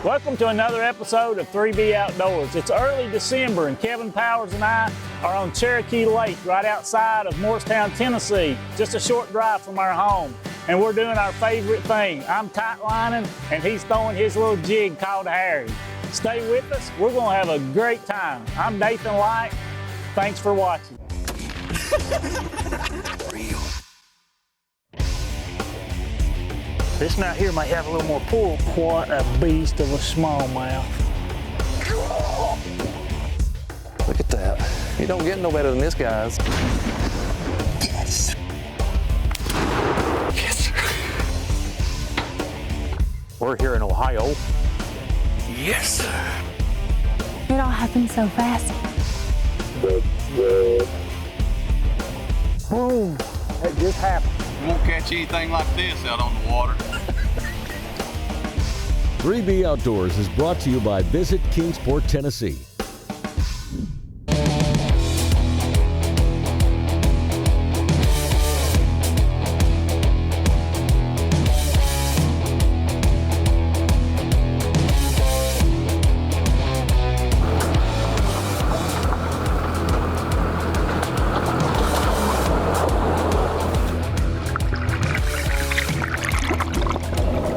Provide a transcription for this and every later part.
Welcome to another episode of 3B Outdoors. It's early December and Kevin Powers and I are on Cherokee Lake right outside of Morristown, Tennessee, just a short drive from our home. And we're doing our favorite thing. I'm TightLining and he's throwing his little jig called a Harry. Stay with us, we're gonna have a great time. I'm Nathan Light, thanks for watching. This one out here might have a little more pull. What a beast of a smallmouth. Look at that. You don't get no better than this, guys. Yes. Yes. We're here in Ohio. Yes. It all happened so fast. Boom, that just happened. You won't catch anything like this out on the water. 3B Outdoors is brought to you by Visit Kingsport, Tennessee.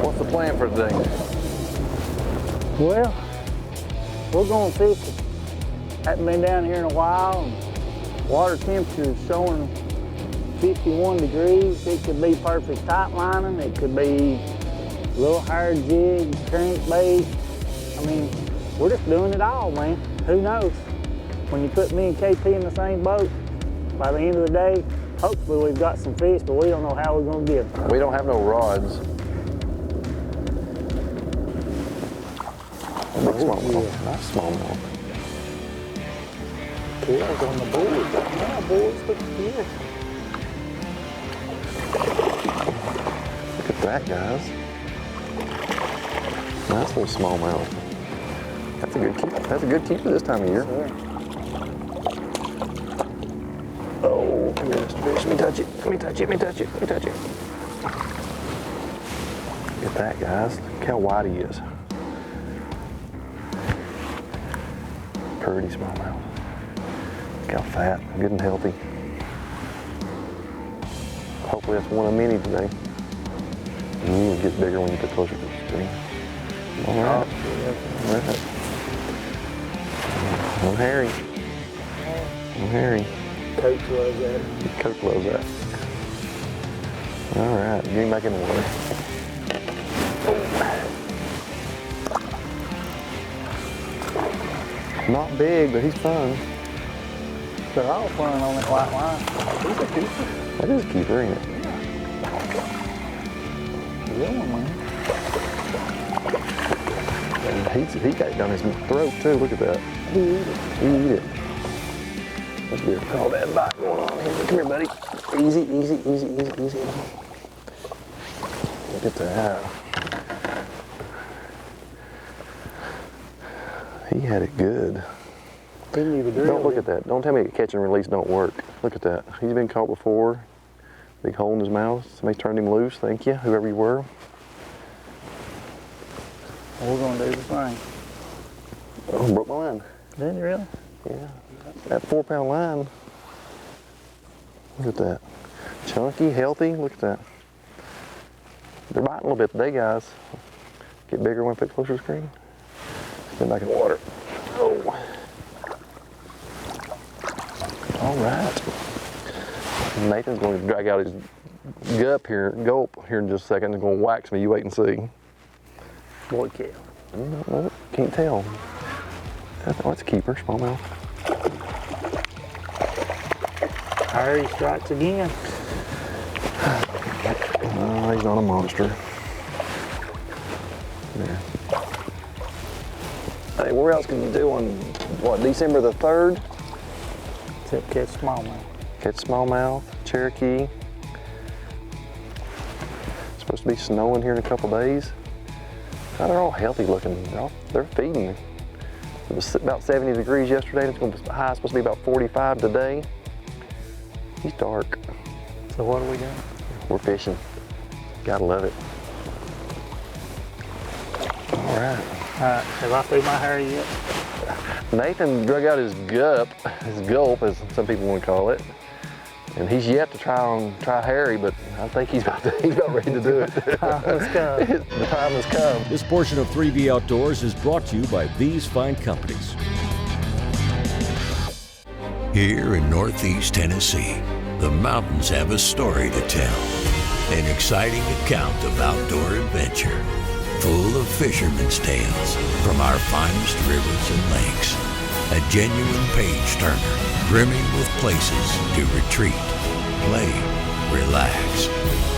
What's the plan for today? Well, we're going fishing. Haven't been down here in a while. And water temperature is showing 51 degrees. It could be perfect TightLining. It could be a little higher jig, crankbait. I mean, we're just doing it all, man. Who knows? When you put me and KP in the same boat, by the end of the day, hopefully we've got some fish, but we don't know how we're going to get them. We don't have no rods. Smallmouth. Nice smallmouth. Kills on the board. Yeah, boys, look here. Look at that, guys. Nice little smallmouth. That's a good keeper. That's a good keeper this time of year. Oh, come here, Mr. Fish. Let me touch it. Let me touch it. Let me touch it. Let me touch it. Look at that, guys. Look how wide he is. Pretty smallmouth. Look how fat, good and healthy. Hopefully that's one of many today. It gets bigger when you get closer to the stream. All right. All right. I'm Harry. I'm Harry. Coach loves that. Coach loves that. All right, get him back in the water. Not big, but he's fun. They're all fun on that white line. He's a keeper. That is a keeper, ain't it? Good one, man. And he got it down his throat too. Look at that. He eat it. He eat it. Must be a call that bite going on here. Come here, buddy. Easy, easy, easy, easy, easy. Look at that. He had it good. Don't look at that. Don't tell me catch and release don't work. Look at that. He's been caught before. Big hole in his mouth. Somebody turned him loose. Thank you, whoever you were. We're going to do the same. Oh, broke my line. Didn't you really? Yeah. That 4-pound line. Look at that. Chunky, healthy. Look at that. They're biting a little bit today, guys. Get bigger when I put closer to the screen. Get back in the water. Oh. All right. Nathan's going to drag out his gulp here in just a second. He's going to wax me. You wait and see. Boy, kill. No, can't tell. Oh, it's a keeper, smallmouth. Harry strikes again. Oh, he's not a monster. There. Hey, where else can you do on, what, December the 3rd? Except catch smallmouth. Catch smallmouth, Cherokee. It's supposed to be snowing here in a couple days. Oh, they're all healthy looking. They're feeding. It was about 70 degrees yesterday. It's going to be high. It's supposed to be about 45 today. He's dark. So what are we doing? We're fishing. Gotta love it. All right. Alright, have I threw my hair yet? Nathan drug out his gulp, as some people want to call it. And he's yet to try Harry, but I think he's about ready to do it. The time has come. The time has come. This portion of 3B Outdoors is brought to you by these fine companies. Here in Northeast Tennessee, the mountains have a story to tell. An exciting account of outdoor adventure, full of fishermen's tales from our finest rivers and lakes. A genuine page-turner, brimming with places to retreat, play, relax.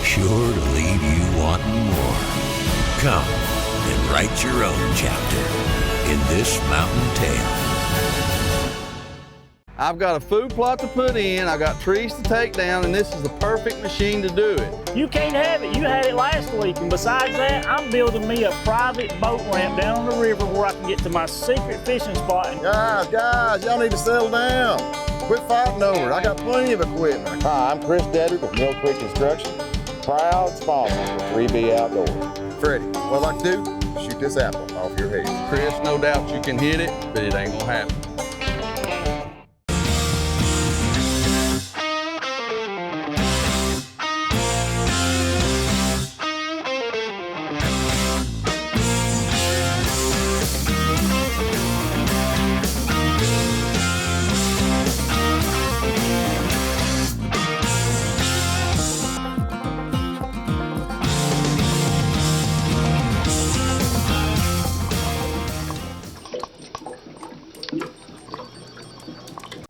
Sure to leave you wanting more. Come and write your own chapter in this mountain tale. I've got a food plot to put in, I've got trees to take down, and this is the perfect machine to do it. You can't have it. You had it last week. And besides that, I'm building me a private boat ramp down on the river where I can get to my secret fishing spot. And Guys, y'all need to settle down. Quit fighting over it. I got plenty of equipment. Hi, I'm Chris Dedrick with Mill Creek Construction. Proud sponsor for 3B Outdoors. Freddie, what I'd like to do? Shoot this apple off your head. Chris, no doubt you can hit it, but it ain't gonna happen.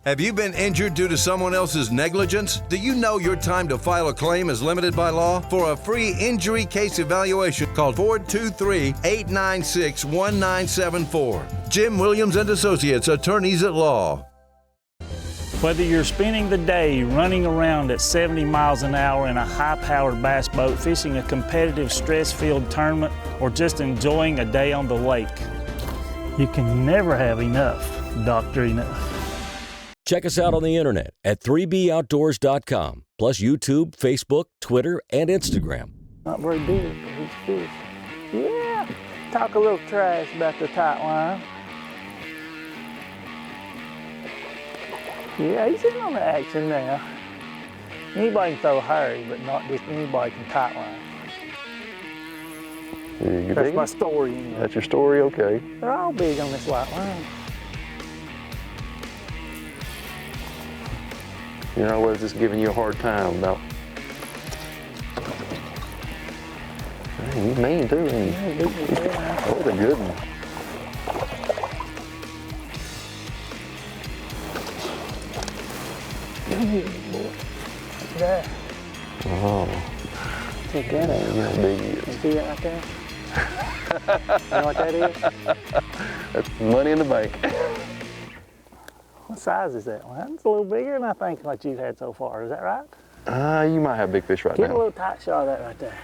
Have you been injured due to someone else's negligence? Do you know your time to file a claim is limited by law? For a free injury case evaluation, call 423-896-1974. Jim Williams and Associates, attorneys at law. whether you're spending the day running around at 70 miles an hour in a high-powered bass boat, fishing a competitive stress-filled tournament, or just enjoying a day on the lake, you can never have enough Dr. Enough. Check us out on the internet at 3boutdoors.com, plus YouTube, Facebook, Twitter, and Instagram. Not very big, but he's fish. Yeah, talk a little trash about the TightLining. Yeah, he's in on the action now. Anybody can throw a Harry, but not just anybody can TightLine. That's my story. Anyway. That's your story, okay. They're all big on this light line. You know, I was just giving you a hard time about. Hey, you mean too, ain't you? That was a good one. Look at that. Oh. Check that out. Look how big he is. You see that right there? You know what that is? That's money in the bank. What size is that one? It's a little bigger than I think what you've had so far. Is that right? You might have big fish right Get now. a little tight shot of that right there.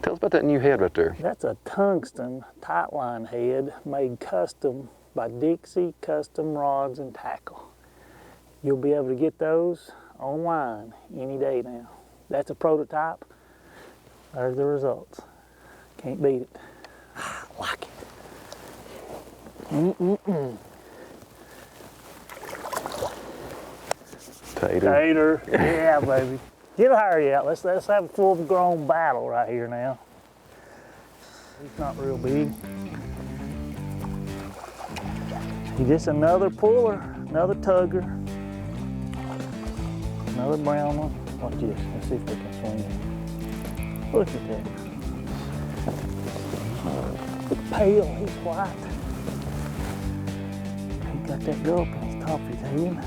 Tell us about that new head right there. That's a tungsten TightLine head made custom by Dixie Custom Rods and Tackle. You'll be able to get those online any day now. That's a prototype. There's the results. Can't beat it. I like it. Tater. Yeah, baby. Get a Harry out. Let's have a full-grown battle right here now. He's not real big. He's just another puller, another tugger, another brown one. Watch this. Let's see if we can swing it. Look at that. He's pale. He's white. He got that gulp on his top of his head.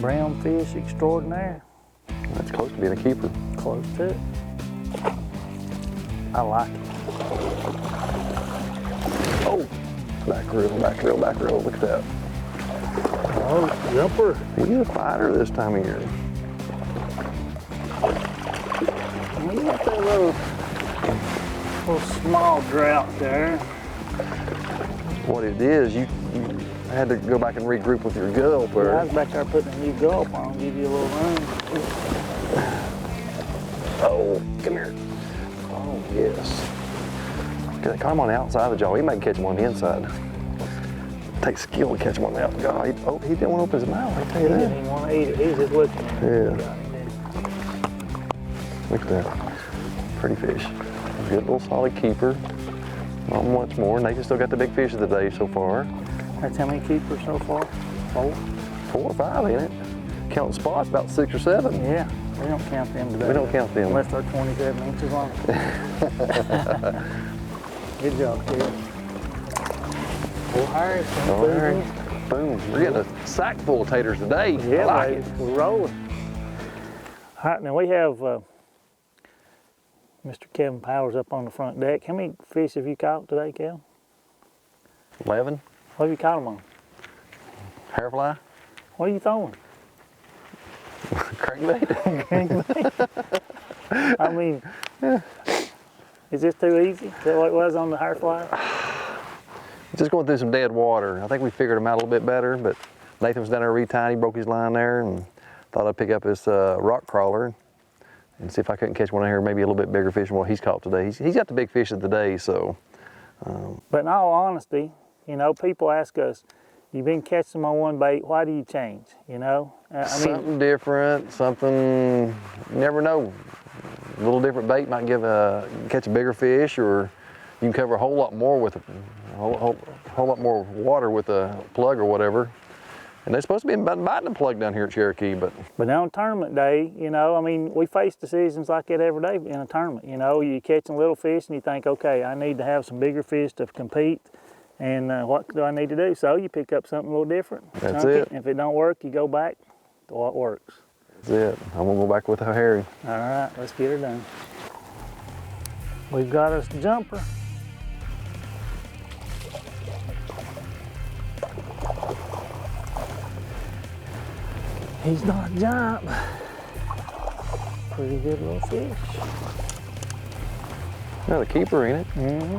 Brown fish extraordinaire. That's close to being a keeper. Close to it. I like it. Oh, back reel. Look at that. Oh, jumper. He's a fighter this time of year. We got that little small drought there. What it is, you had to go back and regroup with your gulp. Or... Yeah, I was back there putting a new gulp on, give you a little room. Oh, come here. Oh, yes. Caught him on the outside of the jaw. He might catch him on the inside. Takes skill to catch him on the outside. He didn't want to open his mouth, I tell you He that. didn't even want to eat it. He was just looking at it. Yeah. Look at that. Pretty fish. Good little solid keeper. Not much more. Nathan still got the big fish of the day so far. That's how many keepers so far? 4? 4 or 5, ain't it? Counting spots, about 6 or 7. Yeah, we don't count them today. We don't count them. Unless they're 27 inches long. Good job, kid. All right. Boom. We're getting a sack full of taters today. Yeah, I like baby. it. We're rolling. All right, now we have Mr. Kevin Powers up on the front deck. How many fish have you caught today, Kevin? 11. What have you caught them on? Hairfly. What are you throwing? Crankbait. I mean, is this too easy? Is that what it was on the hairfly? Just going through some dead water. I think we figured him out a little bit better, but Nathan was down there retying. He broke his line there and thought I'd pick up this rock crawler and see if I couldn't catch one out here, maybe a little bit bigger fish than what he's caught today. He's got the big fish of the day, so. But in all honesty, you know, people ask us, you've been catching them on one bait, why do you change, you know? Something different, something, you never know. A little different bait might catch a bigger fish, or you can cover a whole lot more with a whole lot more water with a plug or whatever. And they're supposed to be biting a plug down here at Cherokee, but on tournament day, you know, I mean, we face decisions like that every day in a tournament. You know, you're catching little fish and you think, okay, I need to have some bigger fish to compete, and what do I need to do? So you pick up something a little different. That's it. And if it don't work, you go back to what works. that's it. I'm gonna go back with a herring. All right, let's get her done. We've got us the jumper. He's not jump. Pretty good little fish. Another keeper, ain't it? Mm-hmm.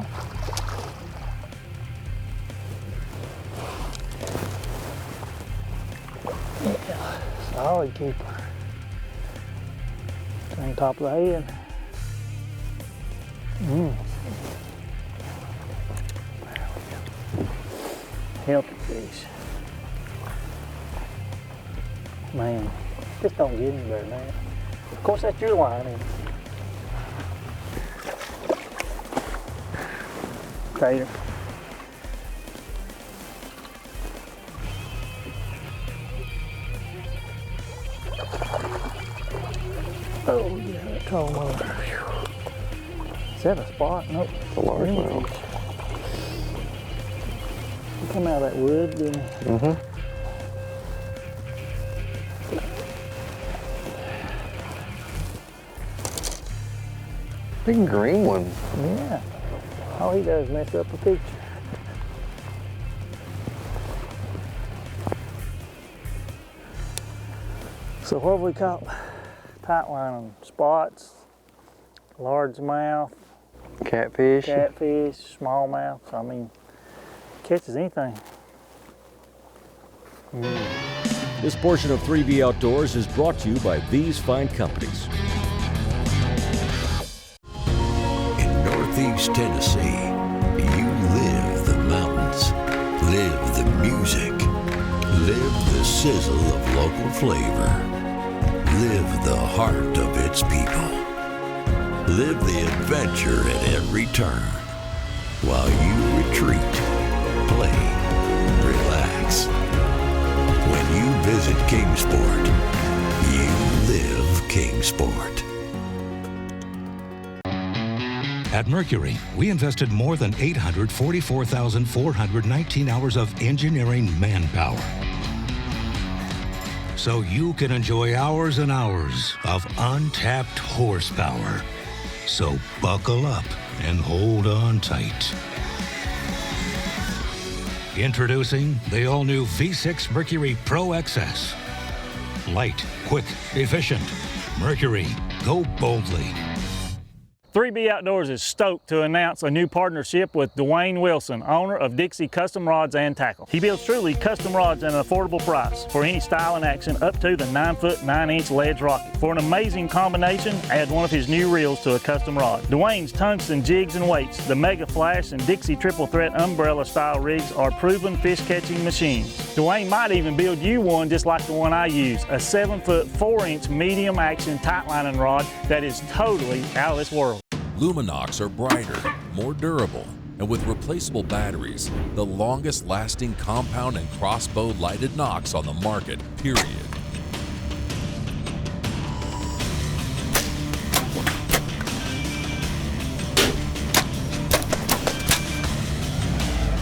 Yeah, solid keeper. On top of the head. Healthy fish. Man, just don't get any better than that. Of course, that's your line, ain't it? Tater. Oh, yeah, that tall mother. Is that a spot? Nope. It's a large one. He come out of that wood, didn't he? Mm-hmm. Big green one. Yeah. All he does is mess up a picture. So what have we caught? TightLining spots, largemouth, Catfish. catfish, smallmouth. I mean, catches anything. This portion of 3B Outdoors is brought to you by these fine companies. In Northeast Tennessee, you live the mountains, live the music, live the sizzle of local flavor, live the heart of its people, live the adventure at every turn, while you retreat, play, relax. When you visit Kingsport, you live Kingsport. At Mercury, we invested more than 844,419 hours of engineering manpower, so you can enjoy hours and hours of untapped horsepower. So buckle up and hold on tight. Introducing the all-new V6 Mercury Pro XS. Light, quick, efficient. Mercury, go boldly. 3B Outdoors is stoked to announce a new partnership with Dwayne Wilson, owner of Dixie Custom Rods and Tackle. He builds truly custom rods at an affordable price for any style and action up to the 9-foot, 9-inch ledge rocket. For an amazing combination, add one of his new reels to a custom rod. Dwayne's tungsten jigs and weights, the Mega Flash and Dixie Triple Threat umbrella style rigs are proven fish catching machines. Dwayne might even build you one just like the one I use, a 7-foot, 4-inch medium action TightLining rod that is totally out of this world. Luminox are brighter, more durable, and with replaceable batteries, the longest lasting compound and crossbow lighted nocks on the market, period.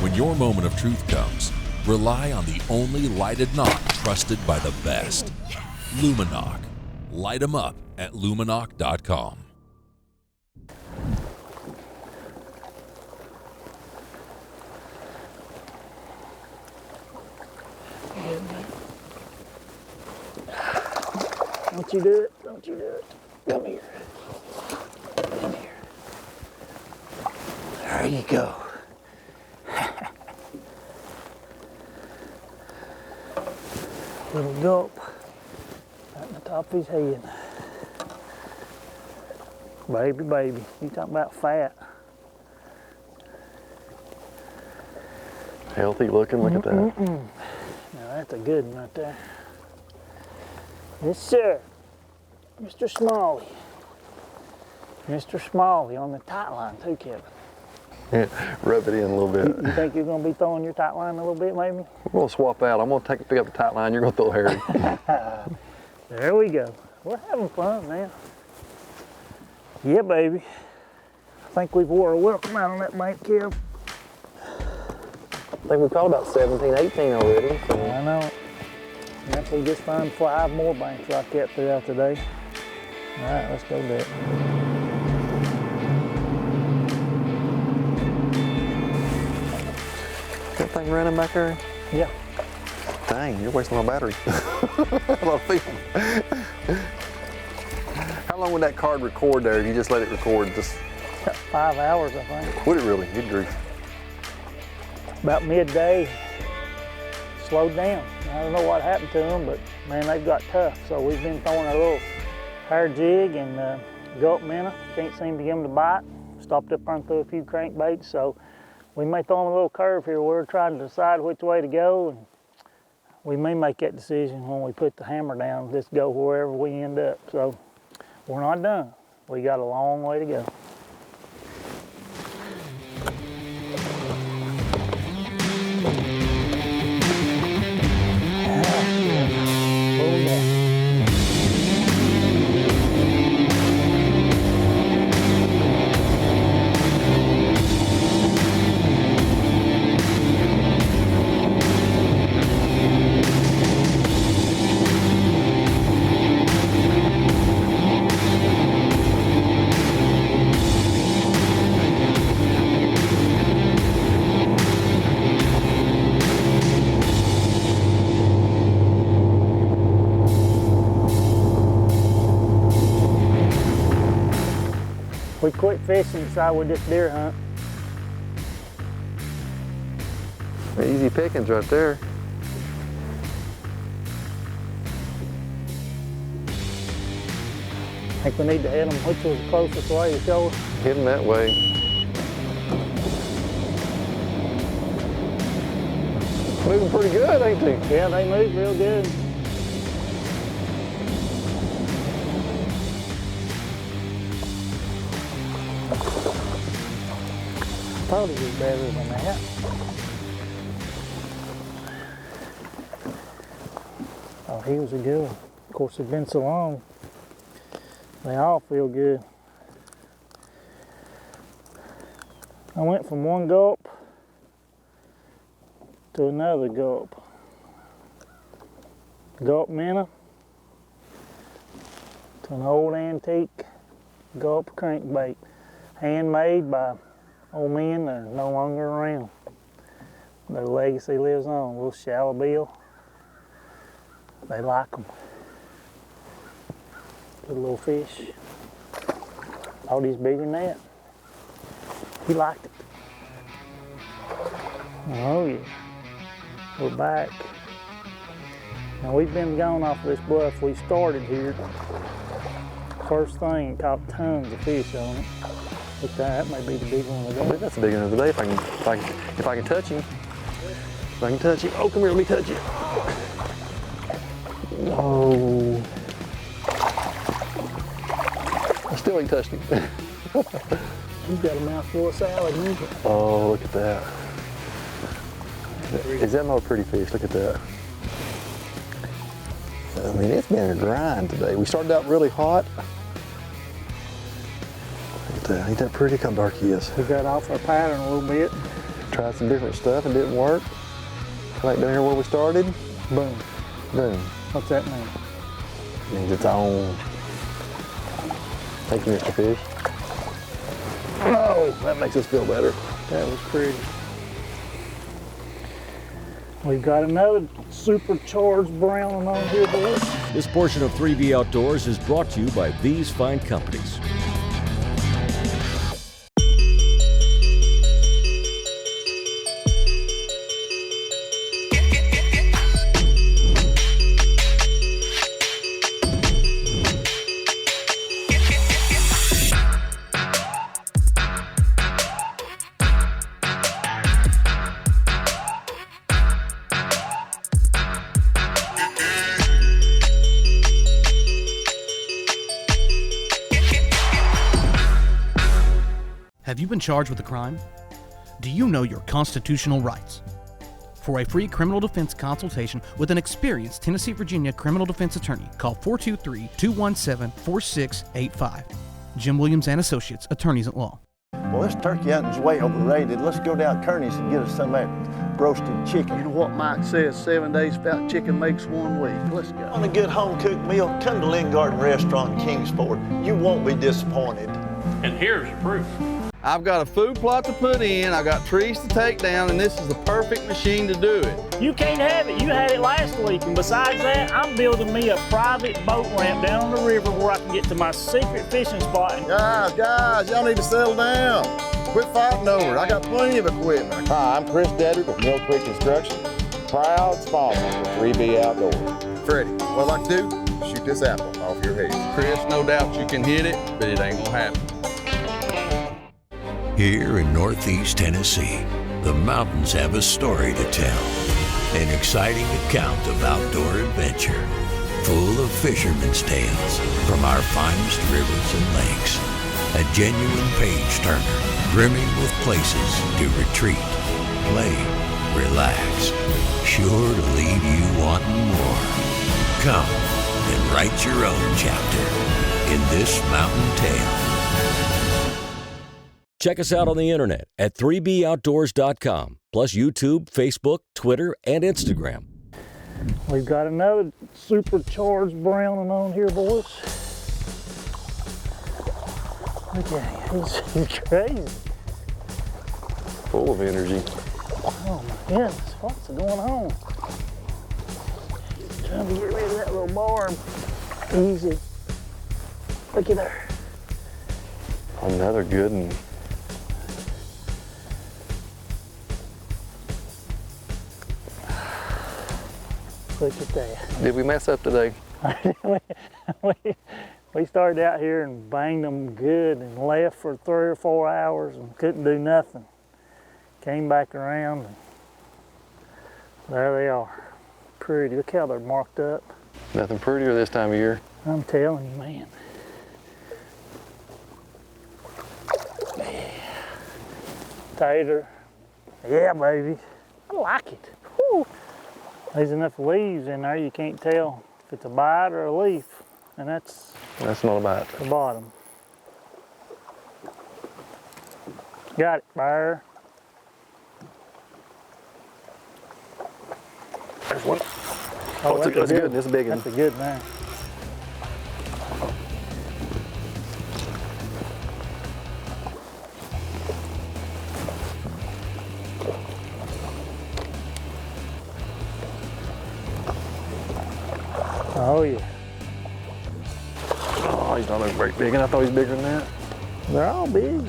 When your moment of truth comes, rely on the only lighted knock trusted by the best. Luminox. Light them up at luminox.com. Don't you do it, don't you do it. Come here. Come here. There you go. Little gulp right on the top of his head. Baby, baby. You talking about fat. Healthy looking, look at that. Now that's a good one right there. Yes, sir. Mr. Smalley. Mr. Smalley on the TightLine too, Kevin. Yeah, rub it in a little bit. You think you're going to be throwing your TightLine a little bit, maybe? We're going to swap out. I'm going to pick up the TightLine. You're going to throw Harry. There we go. We're having fun now. Yeah, baby. I think we've wore a welcome out on that bank, Kev. I think we've caught about 17, 18 already. So. I know. And if we just find 5 more banks like that throughout the day. All right, let's go do it. That thing running back there? Yeah. Dang, you're wasting my battery. A lot of film. How long would that card record there if you just let it record? Just 5 hours, I think. Would it really? Good grief. About midday, slowed down. I don't know what happened to them, but man, they've got tough. So we've been throwing a little hair jig and gulp minnow. Can't seem to get them to bite. Stopped up and threw a few crankbaits. So we may throw them a little curve here. We're trying to decide which way to go, and we may make that decision when we put the hammer down. Just go wherever we end up. So we're not done. We got a long way to go. We quit fishing inside with this deer hunt. Easy pickings right there. I think we need to hit them. Which was the closest way to show us? Hit them that way. Moving pretty good, ain't they? Yeah, they move real good. Probably be better than that. Oh, he was a good one. Of course, it's been so long. They all feel good. I went from one gulp to another gulp. Gulp minnow to an old antique gulp crankbait. Handmade by old men that are no longer around. Their legacy lives on. Little shallow bill. They like them. Good little fish. thought he's bigger than that. He liked it. Oh yeah, we're back. Now we've been gone off this bluff. We started here. First thing, caught tons of fish on it. Look, that may be the big one of the day. That's the big one of the day. If I can touch him. If I can touch him. Oh, come here, let me touch you. Oh. I still ain't touched him. He's got a mouthful of salad, hasn't he? Oh, look at that. Is that not a pretty fish? Look at that. I mean, it's been a grind today. We started out really hot. Look at that. Ain't that pretty? Look how dark he is. We got off our pattern a little bit. Tried some different stuff and didn't work. Right down here where we started. Boom. Boom. What's that mean? It means it's on. Thank you, Mr. Fish. Oh, that makes us feel better. That was pretty. We've got another supercharged brown on here, boys. This portion of 3B Outdoors is brought to you by these fine companies. Have you been charged with a crime? Do you know your constitutional rights? For a free criminal defense consultation with an experienced Tennessee, Virginia criminal defense attorney, call 423-217-4685. Jim Williams and Associates, Attorneys at Law. Well, this turkey hunting's way overrated. Let's go down Kearney's and get us some of that roasted chicken. You know what Mike says, 7 days without chicken makes 1 week. Let's go. Want a good home-cooked meal? Come to Lynn Garden Restaurant in Kingsport. You won't be disappointed. And here's the proof. I've got a food plot to put in, I got trees to take down, and this is the perfect machine to do it. You can't have it. You had it last week. And besides that, I'm building me a private boat ramp down on the river where I can get to my secret fishing spot. Guys, y'all need to settle down. Quit fighting over it. I got plenty of equipment. Hi, I'm Chris Dedrick with Mill Creek Construction. Proud sponsor of 3B Outdoors. Freddie, what I'd like to do, shoot this apple off your head. Chris, no doubt you can hit it, but it ain't gonna happen. Here in Northeast Tennessee, the mountains have a story to tell. An exciting account of outdoor adventure, full of fishermen's tales from our finest rivers and lakes. A genuine page-turner, brimming with places to retreat, play, relax. Sure to leave you wanting more. Come and write your own chapter in this mountain tale. Check us out on the internet at 3boutdoors.com, plus YouTube, Facebook, Twitter, and Instagram. We've got another supercharged brown on here, boys. Look at him, he's crazy. Full of energy. Oh my goodness, what's going on? Trying to get rid of that little barb. Easy. Look at her. Another good one. Look at that. Did we mess up today? we started out here and banged them good and left for 3 or 4 hours and couldn't do nothing. Came back around and there they are. Pretty. Look how they're marked up. Nothing prettier this time of year. I'm telling you, man. Yeah. Tater. Yeah, baby. I like it. Whew. There's enough leaves in there you can't tell if it's a bite or a leaf. And that's not a bite. The bottom. Got it, Bear. There's one. Oh, that's good. That's a big one. That's a good man. Oh yeah. Oh, he's not very big, and I thought he was bigger than that. They're all big.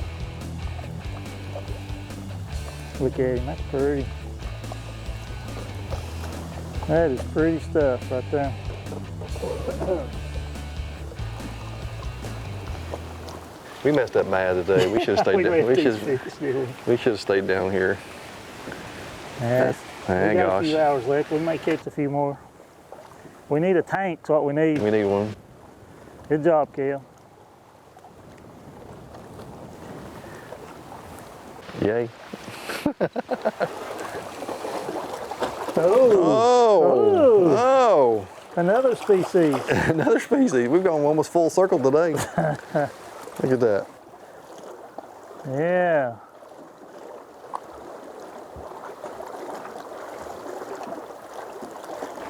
Look at him, that's pretty. That is pretty stuff right there. We messed up bad today. We should have stayed down. We should have stayed down here. Yeah, we got gosh. a few hours left. We may catch a few more. We need a tank, that's what we need. We need one. Good job, Kel. Yay. Oh! Another species. Another species. We've gone almost full circle today. Look at that. Yeah.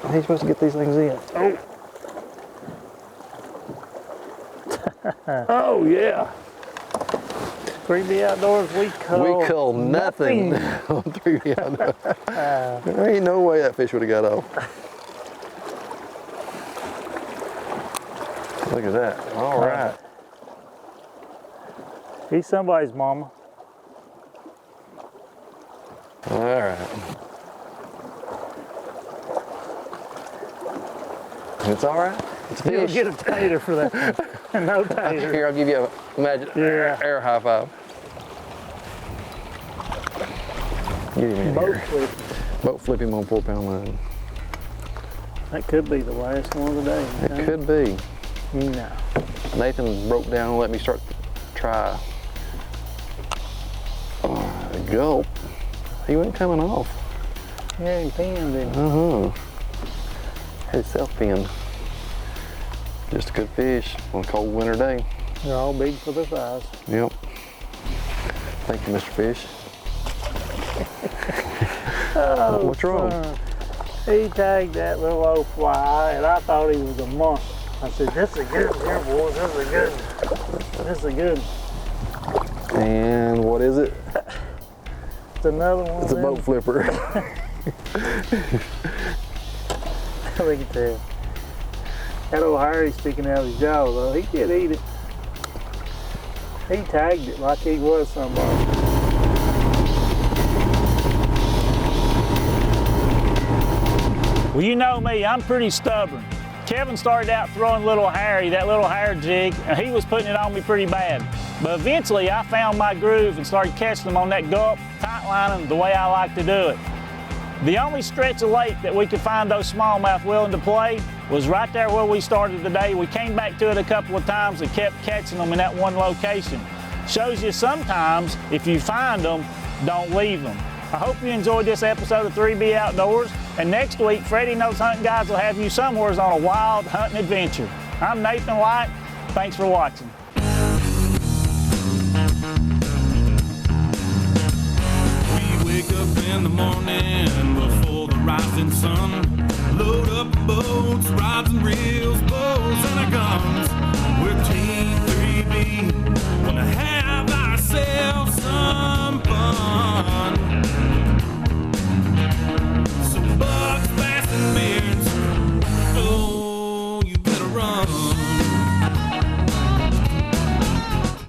How are you supposed to get these things in? Oh. Oh, yeah. 3B Outdoors, we cull nothing on 3B Outdoors. There ain't no way that fish would have got off. Look at that. All right. He's somebody's mama. All right. It's all right. It's a You'll fish. get a tater for that one. No tater. Here, I'll give you a magic air high five. Get him in here. Boat flip him on 4-pound line. That could be the last one of the day. It could be. No. Nathan broke down and let me start to try. Gulp. He wasn't coming off. Yeah, he pinned him. Had himself pinned. Just a good fish on a cold winter day. They're all big for their size. Yep. Thank you, Mr. Fish. Oh, what's wrong? He tagged that little old fly, and I thought he was a monster. I said, "This is a good one here, boys. This is a good one. This is a good one." And what is it? It's another one. It's a boat flipper. Look at that. That old Harry sticking out of his jaw, though. He did eat it. He tagged it like he was somebody. Well, you know me, I'm pretty stubborn. Kevin started out throwing little Harry, that little hair jig, and he was putting it on me pretty bad. But eventually I found my groove and started catching them on that gulp, tight lining the way I like to do it. The only stretch of lake that we could find those smallmouth willing to play was right there where we started today. We came back to it a couple of times and kept catching them in that one location. Shows you sometimes, if you find them, don't leave them. I hope you enjoyed this episode of 3B Outdoors, and next week, Freddie Knows Hunting Guys will have you somewhere on a wild hunting adventure. I'm Nathan White. Thanks for watching. We wake up in the morning before the rising sun, load up boats, rods and reels, bows and our guns. We're Team 3B, gonna have